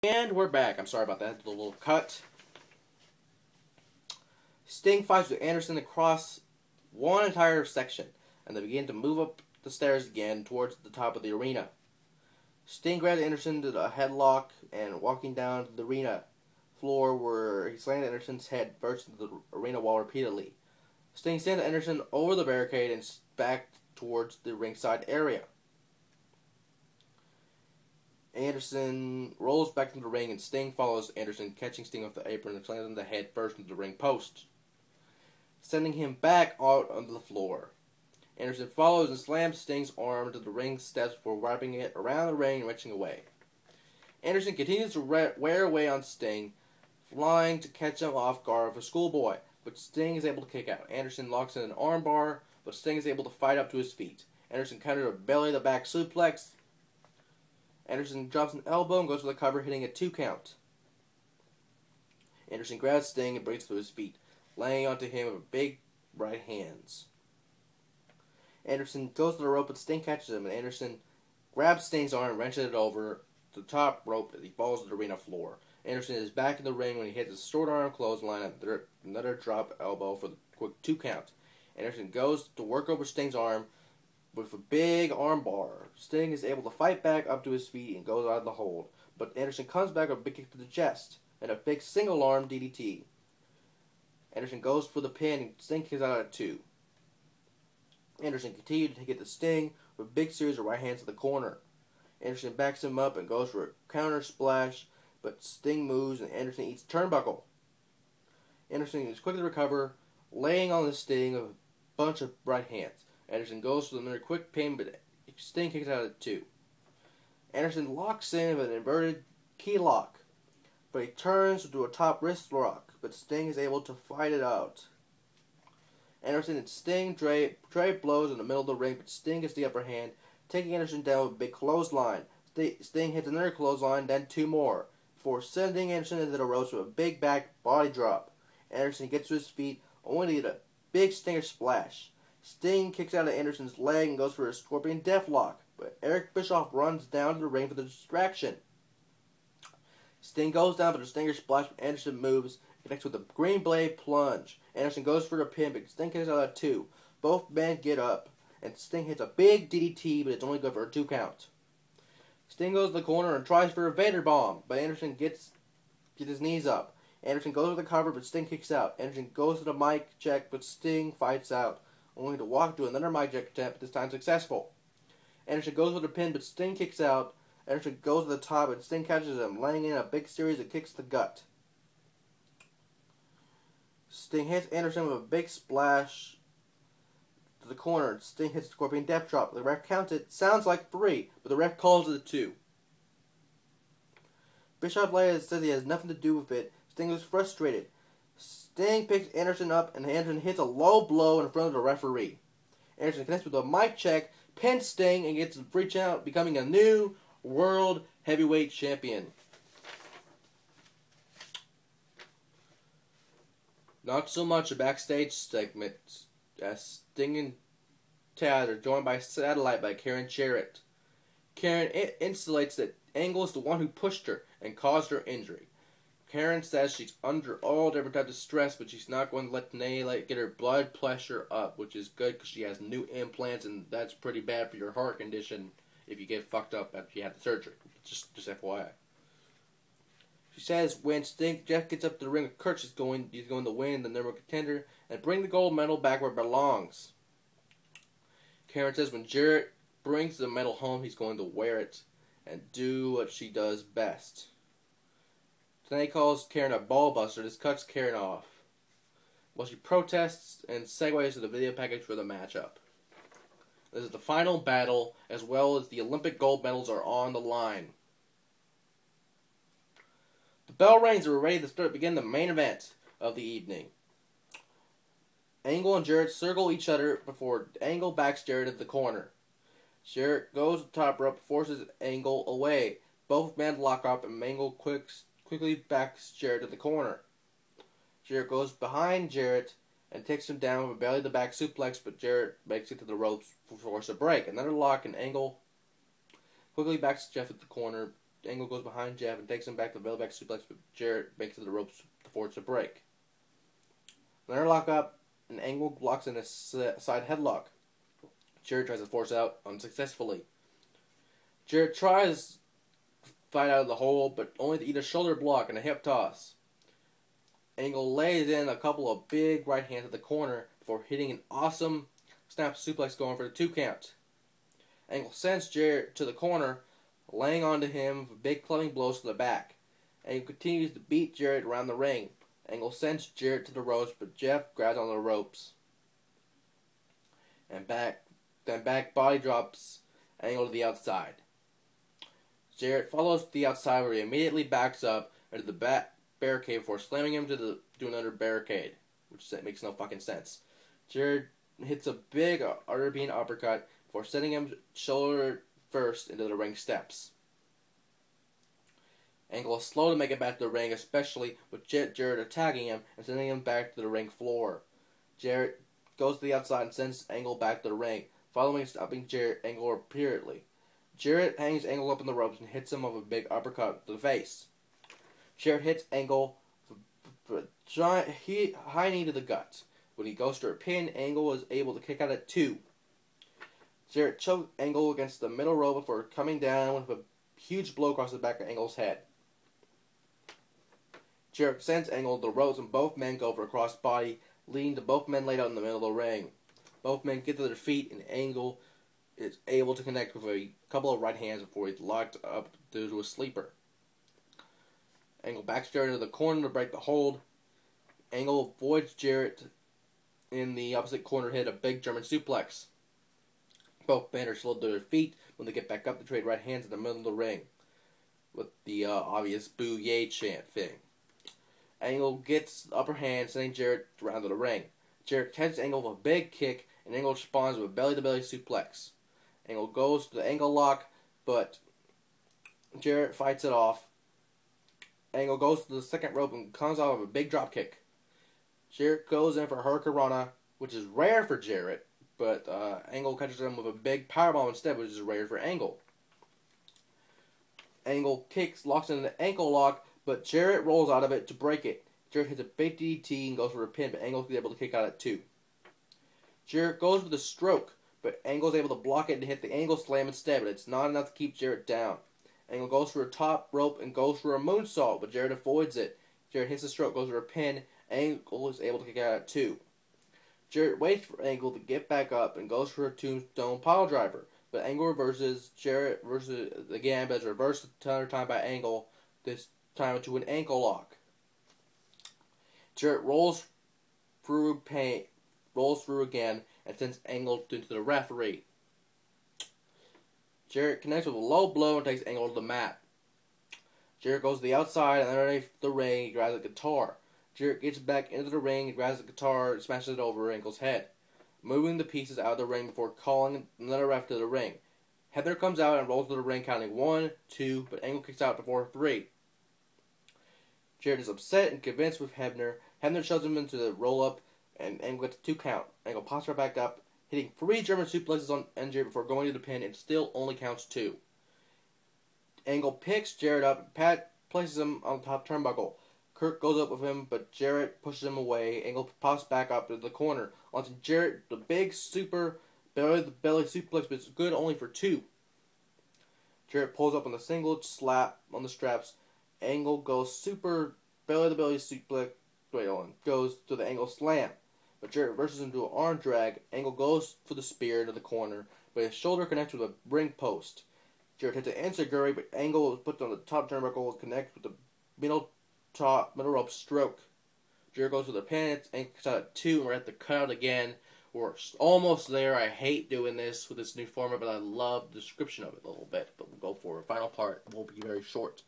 And we're back. I'm sorry about that little cut. Sting fights with Anderson across one entire section, and they begin to move up the stairs again towards the top of the arena. Sting grabs Anderson to the headlock and walking down the arena floor where he slammed Anderson's head first into the arena wall repeatedly. Sting sends Anderson over the barricade and back towards the ringside area. Anderson rolls back into the ring and Sting follows Anderson, catching Sting off the apron and slams him the head first into the ring post, sending him back out onto the floor. Anderson follows and slams Sting's arm to the ring steps before wrapping it around the ring and wrenching away. Anderson continues to wear away on Sting, flying to catch him off guard with a schoolboy, but Sting is able to kick out. Anderson locks in an armbar, but Sting is able to fight up to his feet. Anderson counters a belly-to-back suplex. Anderson drops an elbow and goes for the cover, hitting a 2 count. Anderson grabs Sting and brings him to his feet, laying onto him with big right hands. Anderson goes to the rope, but Sting catches him, and Anderson grabs Sting's arm and wrenches it over the top rope as he falls to the arena floor. Anderson is back in the ring when he hits a short arm clothesline and another drop elbow for the quick 2 count. Anderson goes to work over Sting's arm with a big arm bar. Sting is able to fight back up to his feet and goes out of the hold, but Anderson comes back with a big kick to the chest and a big single arm DDT. Anderson goes for the pin and Sting kicks out at 2. Anderson continued to hit the Sting with a big series of right hands to the corner. Anderson backs him up and goes for a counter splash, but Sting moves and Anderson eats a turnbuckle. Anderson is quick to recover, laying on the Sting with a bunch of right hands. Anderson goes for another quick pin, but Sting kicks out at 2. Anderson locks in with an inverted key lock, but he turns to do a top wrist lock, but Sting is able to fight it out. Anderson and Sting trade blows in the middle of the ring, but Sting gets the upper hand, taking Anderson down with a big clothesline. Sting hits another clothesline, then 2 more, before sending Anderson into the ropes with a big back body drop. Anderson gets to his feet, only to get a big Stinger splash. Sting kicks out of Anderson's leg and goes for a Scorpion Deathlock, but Eric Bischoff runs down to the ring for the distraction. Sting goes down for the Stinger splash, but Anderson moves, connects with a Green Blade plunge. Anderson goes for the pin, but Sting kicks out at 2. Both men get up, and Sting hits a big DDT, but it's only good for a 2 count. Sting goes to the corner and tries for a Vader Bomb, but Anderson gets his knees up. Anderson goes for the cover, but Sting kicks out. Anderson goes to the mic check, but Sting fights out, only to walk to another mic check attempt, this time successful. Anderson goes for the pin, but Sting kicks out. Anderson goes to the top, and Sting catches him, laying in a big series of kicks to the gut. Sting hits Anderson with a big splash to the corner. Sting hits Scorpion Death Drop. The ref counts it. Sounds like 3, but the ref calls it a 2. Bischoff later says he has nothing to do with it. Sting is frustrated. Sting picks Anderson up, and Anderson hits a low blow in front of the referee. Anderson connects with a mic check, pins Sting, and gets a free count, becoming a new World Heavyweight Champion. Not so much a backstage segment, as Sting and Taz are joined by satellite by Karen Jarrett. Karen insulates that Angle is the one who pushed her and caused her injury. Karen says she's under all different types of stress, but she's not going to let Tenay get her blood pressure up, which is good because she has new implants, and that's pretty bad for your heart condition if you get fucked up after you have the surgery. Just FYI. She says when Jeff gets up to the ring with Kurt, he's going to win the number one contender and bring the gold medal back where it belongs. Karen says when Jarrett brings the medal home, he's going to wear it and do what she does best. Tenay calls Karen a ball buster. This cuts Karen off, while she protests and segues to the video package for the matchup. This is the final battle, as well as the Olympic gold medals are on the line. The bell rings and we're ready to begin the main event of the evening. Angle and Jarrett circle each other before Angle backs Jarrett at the corner. Jarrett goes to the top rope, forces Angle away. Both men lock up and Angle quickly backs Jarrett to the corner. Jarrett goes behind Jarrett and takes him down with a belly-to-back suplex, but Jarrett makes it to the ropes for force a break. Another lock and Angle quickly backs Jeff at the corner. Angle goes behind Jeff and takes him back to the belly back suplex, but Jarrett makes it to the ropes to force a break. Then they lock up, and Angle locks in a side headlock. Jarrett tries to force out unsuccessfully. Jarrett tries to fight out of the hole, but only to eat a shoulder block and a hip toss. Angle lays in a couple of big right hands at the corner before hitting an awesome snap suplex going for the 2 count. Angle sends Jarrett to the corner, laying onto him with big clubbing blows to the back. Angle continues to beat Jarrett around the ring. Angle sends Jarrett to the ropes, but Jeff grabs on the ropes. And back body drops Angle to the outside. Jarrett follows to the outside where he immediately backs up into the back barricade before slamming him to another barricade, which makes no fucking sense. Jarrett hits a big Arabian uppercut before sending him shoulder first into the ring steps. Angle is slow to make it back to the ring, especially with Jarrett attacking him and sending him back to the ring floor. Jarrett goes to the outside and sends Angle back to the ring, following and stopping Jarrett Angle repeatedly. Jarrett hangs Angle up in the ropes and hits him with a big uppercut to the face. Jarrett hits Angle with a giant high knee to the gut. When he goes to a pin, Angle is able to kick out at 2. Jarrett choked Angle against the middle rope before coming down with a huge blow across the back of Angle's head. Jarrett sends Angle to the ropes and both men go for a crossbody, leading to both men laid out in the middle of the ring. Both men get to their feet and Angle is able to connect with a couple of right hands before he's locked up due to a sleeper. Angle backs Jarrett into the corner to break the hold. Angle avoids Jarrett in the opposite corner, hit a big German suplex. Both men are slowed to their feet when they get back up to trade right hands in the middle of the ring, with the obvious boo yay chant thing. Angle gets the upper hand, sending Jarrett around to the ring. Jarrett catches Angle with a big kick, and Angle responds with a belly-to-belly suplex. Angle goes to the Angle lock, but Jarrett fights it off. Angle goes to the second rope and comes out with a big drop kick. Jarrett goes in for a Hurricanrana, which is rare for Jarrett, but Angle catches him with a big powerbomb instead, which is rare for Angle. Angle locks in an ankle lock, but Jarrett rolls out of it to break it. Jarrett hits a big DDT and goes for a pin, but Angle is able to kick out at 2. Jarrett goes for the stroke, but Angle is able to block it and hit the Angle slam instead, but it's not enough to keep Jarrett down. Angle goes for a top rope and goes for a moonsault, but Jarrett avoids it. Jarrett hits the stroke, goes for a pin. Angle is able to kick out at 2. Jarrett waits for Angle to get back up and goes for a tombstone pile driver, but Angle reverses. Jarrett reverses again, but it's reversed another time by Angle, this time into an ankle lock. Jarrett rolls through again and sends Angle into the referee. Jarrett connects with a low blow and takes Angle to the mat. Jarrett goes to the outside and underneath the ring, he grabs a guitar. Jarrett gets back into the ring, grabs the guitar, and smashes it over Angle's head, moving the pieces out of the ring before calling another ref to the ring. Hebner comes out and rolls to the ring, counting 1, 2, but Angle kicks out before 3. Jarrett is upset and convinced with Hebner. Hebner shoves him into the roll-up, and Angle gets a 2 count. Angle pops right back up, hitting 3 German suplexes on Jarrett before going to the pin, and still only counts 2. Angle picks Jarrett up, and places him on the top turnbuckle. Kirk goes up with him, but Jarrett pushes him away. Angle pops back up to the corner. Onto Jarrett, the big super belly suplex, but it's good only for 2. Jarrett pulls up on the single slap on the straps. Angle goes super belly-to-belly suplex. Goes to the Angle slam. But Jarrett reverses him to an arm drag. Angle goes for the spear into the corner, but his shoulder connects with a ring post. Jarrett hits an enziguri, but Angle is put on the top turnbuckle and connects with the middle rope stroke. Jarrett goes for the pin, and cuts out at 2, and we're at the cutout again. We're almost there. I hate doing this with this new format, but I love the description of it a little bit. But we'll go for a final part. It won't be very short.